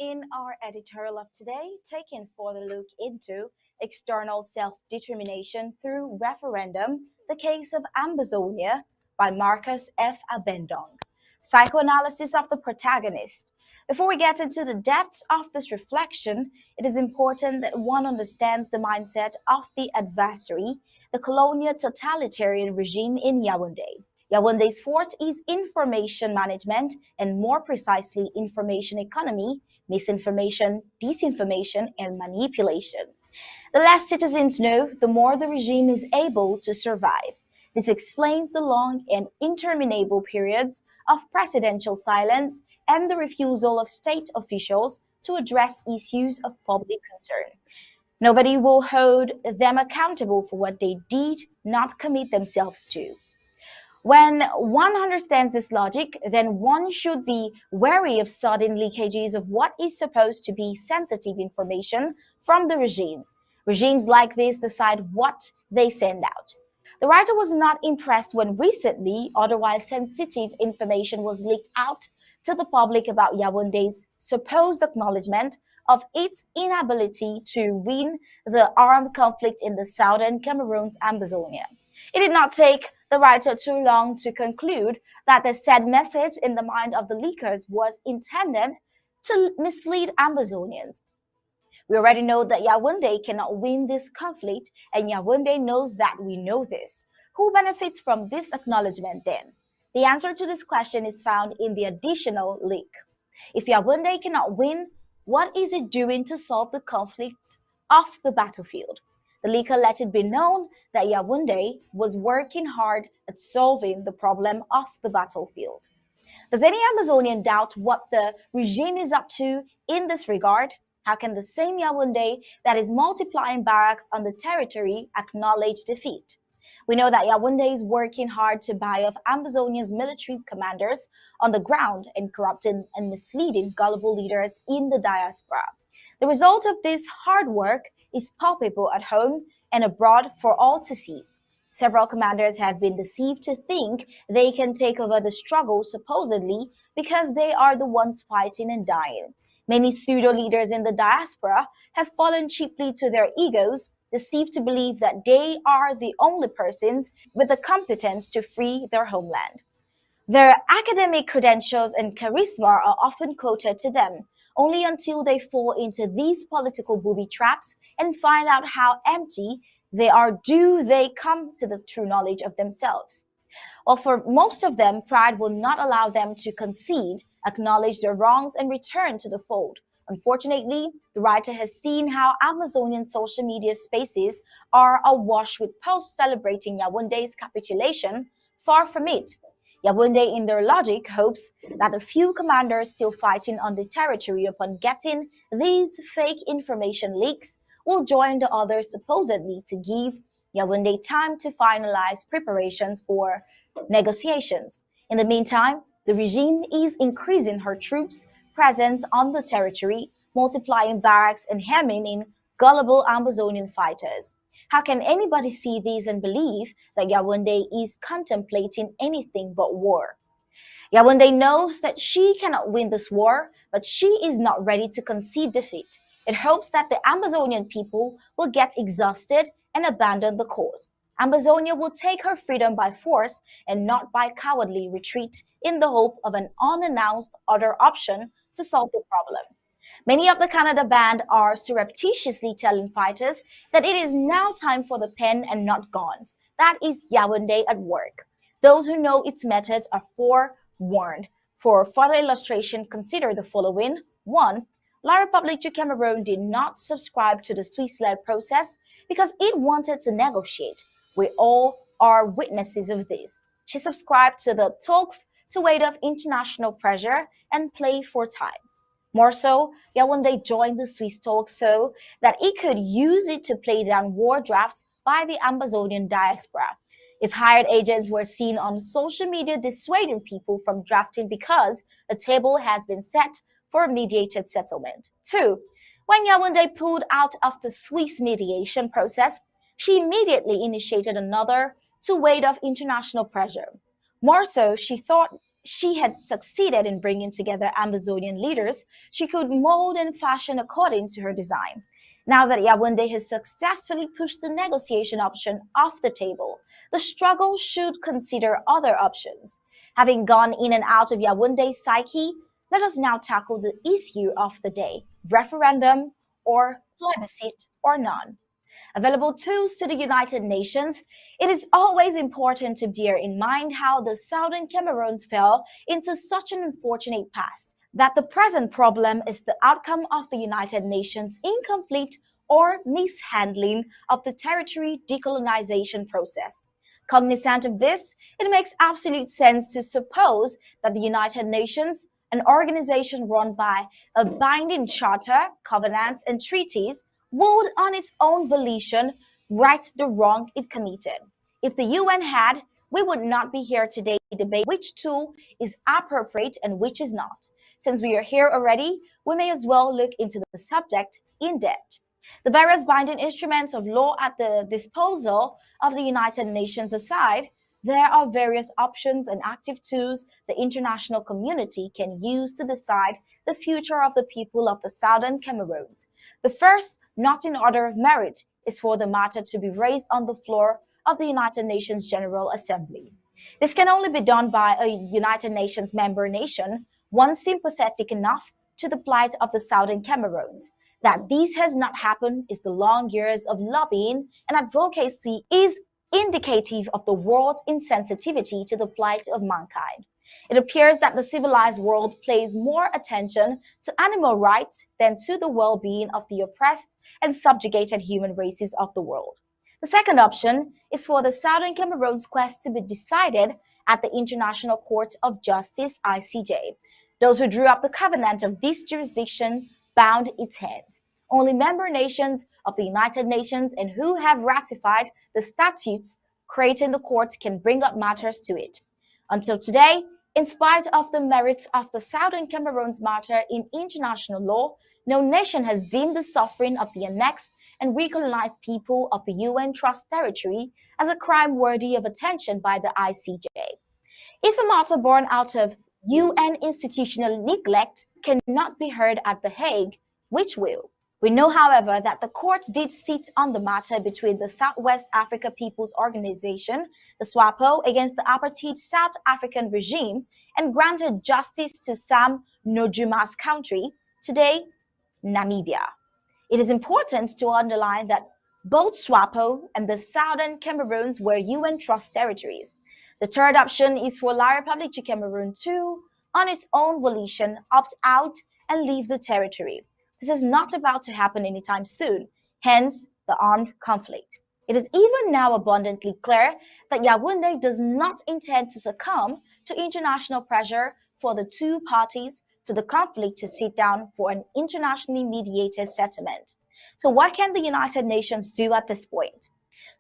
In our editorial of today, taking for the look into external self-determination through referendum, the case of Ambazonia by Marcus F Abendong. Psychoanalysis of the protagonist. Before we get into the depths of this reflection, it is important that one understands the mindset of the adversary, the colonial totalitarian regime in Yaoundé. Yaoundé's forte is information management and more precisely information economy, misinformation, disinformation, and manipulation. The less citizens know, the more the regime is able to survive. This explains the long and interminable periods of presidential silence and the refusal of state officials to address issues of public concern. Nobody will hold them accountable for what they did not commit themselves to. When one understands this logic, then one should be wary of sudden leakages of what is supposed to be sensitive information from the regime. Regimes like this decide what they send out. The writer was not impressed when recently otherwise sensitive information was leaked out to the public about Yaoundé's supposed acknowledgement of its inability to win the armed conflict in the southern Cameroon's Amazonia. It did not take the writer too long to conclude that the said message in the mind of the leakers was intended to mislead Amazonians. We already know that Yaoundé cannot win this conflict, and Yaoundé knows that we know this. Who benefits from this acknowledgement then? The answer to this question is found in the additional leak. If Yaoundé cannot win, what is it doing to solve the conflict off the battlefield? The leaker let it be known that Yaoundé was working hard at solving the problem off the battlefield. Does any Amazonian doubt what the regime is up to in this regard? How can the same Yaoundé that is multiplying barracks on the territory acknowledge defeat? We know that Yaoundé is working hard to buy off Amazonia's military commanders on the ground and corrupting and misleading gullible leaders in the diaspora. The result of this hard work is palpable at home and abroad for all to see. Several commanders have been deceived to think they can take over the struggle supposedly because they are the ones fighting and dying. Many pseudo-leaders in the diaspora have fallen cheaply to their egos, deceived to believe that they are the only persons with the competence to free their homeland. Their academic credentials and charisma are often quoted to them, only until they fall into these political booby traps and find out how empty they are do they come to the true knowledge of themselves. Well, for most of them, pride will not allow them to concede, acknowledge their wrongs, and return to the fold. Unfortunately, the writer has seen how Amazonian social media spaces are awash with posts celebrating Yaoundé's capitulation. Far from it. Yaoundé, in their logic, hopes that a few commanders still fighting on the territory upon getting these fake information leaks will join the others supposedly to give Yaoundé time to finalize preparations for negotiations. In the meantime, the regime is increasing her troops' presence on the territory, multiplying barracks and hemming in gullible Amazonian fighters. How can anybody see this and believe that Yaoundé is contemplating anything but war? Yaoundé knows that she cannot win this war, but she is not ready to concede defeat. It hopes that the Amazonian people will get exhausted and abandon the cause. Amazonia will take her freedom by force and not by cowardly retreat in the hope of an unannounced other option to solve the problem. Many of the Canada band are surreptitiously telling fighters that it is now time for the pen and not guns. That is Yaoundé at work. Those who know its methods are forewarned. For further illustration, consider the following. 1. La République du Cameroon did not subscribe to the Swiss-led process because it wanted to negotiate. We all are witnesses of this. She subscribed to the talks to wait off international pressure and play for time. More so, Yaoundé joined the Swiss talks so that it could use it to play down war drafts by the Amazonian diaspora. Its hired agents were seen on social media dissuading people from drafting because a table has been set for a mediated settlement. 2. When Yaoundé pulled out of the Swiss mediation process, she immediately initiated another to ward off international pressure. More so, she thought she had succeeded in bringing together Amazonian leaders, she could mold and fashion according to her design. Now that Yaoundé has successfully pushed the negotiation option off the table, the struggle should consider other options. Having gone in and out of Yaoundé's psyche, let us now tackle the issue of the day: referendum or plebiscite or none. Available tools to the United Nations, it is always important to bear in mind how the Southern Cameroons fell into such an unfortunate past, that the present problem is the outcome of the United Nations' incomplete or mishandling of the territory decolonization process. Cognizant of this, it makes absolute sense to suppose that the United Nations, an organization run by a binding charter, covenants, and treaties, would on its own volition right the wrong it committed. If the UN had, we would not be here today debating which tool is appropriate and which is not. Since we are here already, we may as well look into the subject in depth. The various binding instruments of law at the disposal of the United Nations aside, there are various options and active tools the international community can use to decide the future of the people of the Southern Cameroons. The first, not in order of merit, is for the matter to be raised on the floor of the United Nations General Assembly. This can only be done by a United Nations member nation, one sympathetic enough to the plight of the Southern Cameroons. That this has not happened is the long years of lobbying and advocacy is indicative of the world's insensitivity to the plight of mankind. It appears that the civilized world pays more attention to animal rights than to the well-being of the oppressed and subjugated human races of the world. The second option is for the Southern Cameroon's quest to be decided at the International Court of Justice (ICJ). Those who drew up the covenant of this jurisdiction bound its hands. Only member nations of the United Nations and who have ratified the statutes creating the court can bring up matters to it. Until today, in spite of the merits of the Southern Cameroon's matter in international law, no nation has deemed the suffering of the annexed and recolonized people of the UN Trust territory as a crime worthy of attention by the ICJ. If a matter born out of UN institutional neglect cannot be heard at The Hague, which will? We know, however, that the court did sit on the matter between the Southwest Africa People's Organization, the SWAPO, against the apartheid South African regime and granted justice to Sam Nujama's country, today Namibia. It is important to underline that both SWAPO and the Southern Cameroons were UN Trust territories. The third option is for La République du Cameroon to, on its own volition, opt out and leave the territory. This is not about to happen anytime soon, hence the armed conflict. It is even now abundantly clear that Yaoundé does not intend to succumb to international pressure for the two parties to the conflict to sit down for an internationally mediated settlement. So what can the United Nations do at this point?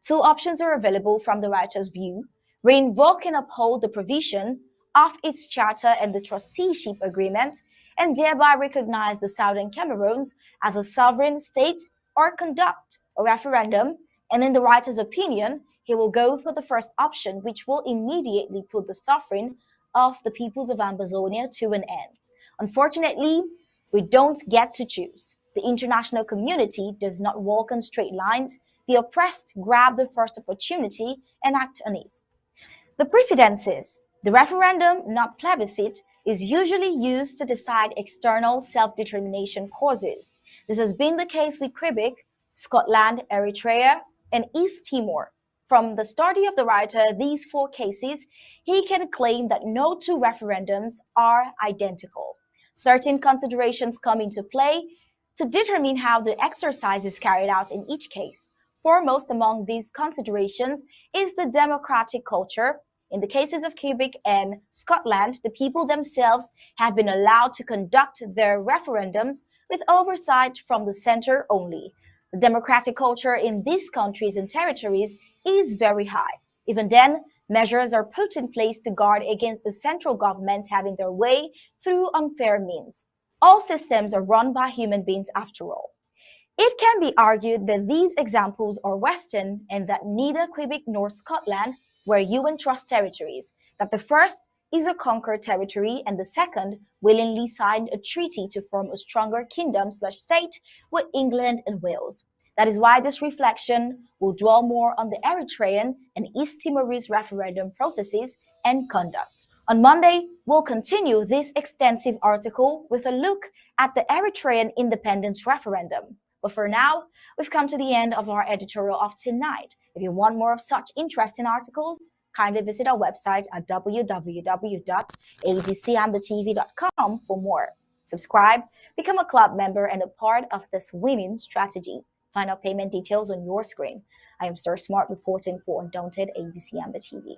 Two options are available from the writer's view: reinvoke and uphold the provision of its charter and the trusteeship agreement, and thereby recognize the Southern Cameroons as a sovereign state, or conduct a referendum. And in the writer's opinion, he will go for the first option, which will immediately put the suffering of the peoples of Ambazonia to an end. Unfortunately, we don't get to choose. The international community does not walk on straight lines. The oppressed grab the first opportunity and act on it. The precedent is the referendum, not plebiscite, is usually used to decide external self-determination causes. This has been the case with Quebec, Scotland, Eritrea, and East Timor. From the study of the writer, these four cases, he can claim that no two referendums are identical. Certain considerations come into play to determine how the exercise is carried out in each case. Foremost among these considerations is the democratic culture. In the cases of Quebec and Scotland, the people themselves have been allowed to conduct their referendums with oversight from the center only. The democratic culture in these countries and territories is very high. Even then, measures are put in place to guard against the central government having their way through unfair means. All systems are run by human beings after all. It can be argued that these examples are Western and that neither Quebec nor Scotland were UN Trust territories, that the first is a conquered territory, and the second willingly signed a treaty to form a stronger kingdom/state with England and Wales. That is why this reflection will dwell more on the Eritrean and East Timorese referendum processes and conduct. On Monday, we'll continue this extensive article with a look at the Eritrean independence referendum. But for now, we've come to the end of our editorial of tonight. If you want more of such interesting articles, kindly visit our website at www.abcambatv.com for more. Subscribe, become a club member, and a part of this winning strategy. Find out payment details on your screen. I am Star Smart reporting for Undaunted ABC Amba TV.